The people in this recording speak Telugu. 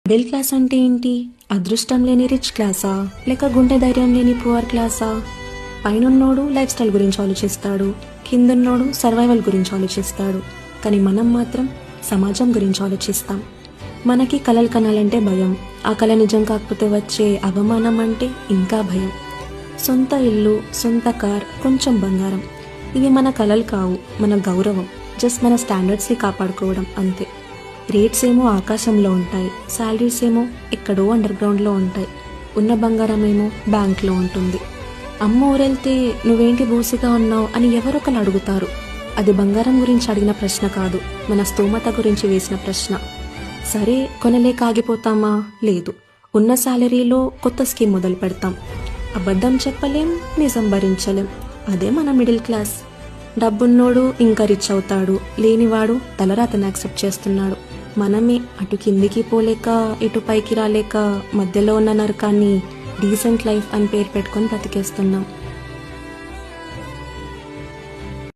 మిడిల్ క్లాస్ అంటే ఏంటి? అదృష్టం లేని రిచ్ క్లాసా, లేక గుండె ధైర్యం లేని పువర్ క్లాసా? పైనున్నోడు లైఫ్ స్టైల్ గురించి ఆలోచిస్తాడు, కిందున్నోడు సర్వైవల్ గురించి ఆలోచిస్తాడు. కానీ మనం మాత్రం సమాజం గురించి ఆలోచిస్తాం. మనకి కలలు కనాలంటే భయం, ఆ కళ నిజం కాకపోతే వచ్చే అవమానం అంటే ఇంకా భయం. సొంత ఇల్లు, సొంత కార్, కొంచెం బంగారం, ఇవి మన కలలు కావు, మన గౌరవం. జస్ట్ మన స్టాండర్డ్స్ని కాపాడుకోవడం అంతే. రేట్స్ ఏమో ఆకాశంలో ఉంటాయి, శాలరీస్ ఏమో ఎక్కడో అండర్ గ్రౌండ్లో ఉంటాయి, ఉన్న బంగారం ఏమో బ్యాంక్లో ఉంటుంది. అమ్మ ఊరెళ్తే నువ్వేంటి బూసిగా ఉన్నావు అని ఎవరొకరు అడుగుతారు. అది బంగారం గురించి అడిగిన ప్రశ్న కాదు, మన స్తోమత గురించి వేసిన ప్రశ్న. సరే, కొనలేక ఆగిపోతామా? లేదు. ఉన్న శాలరీలో కొత్త స్కీమ్ మొదలు పెడతాం. అబద్ధం చెప్పలేం, నిజం భరించలేం. అదే మన మిడిల్ క్లాస్. డబ్బున్నోడు ఇంకా రిచ్ అవుతాడు, లేనివాడు తలరాతను యాక్సెప్ట్ చేస్తున్నాడు. మనమే అటు కిందికి పోలేక ఇటు పైకి రాలేక మధ్యలో ఉన్న నరకాన్ని డీసెంట్ లైఫ్ అని పేరు పెట్టుకొని బ్రతికేస్తున్నాం.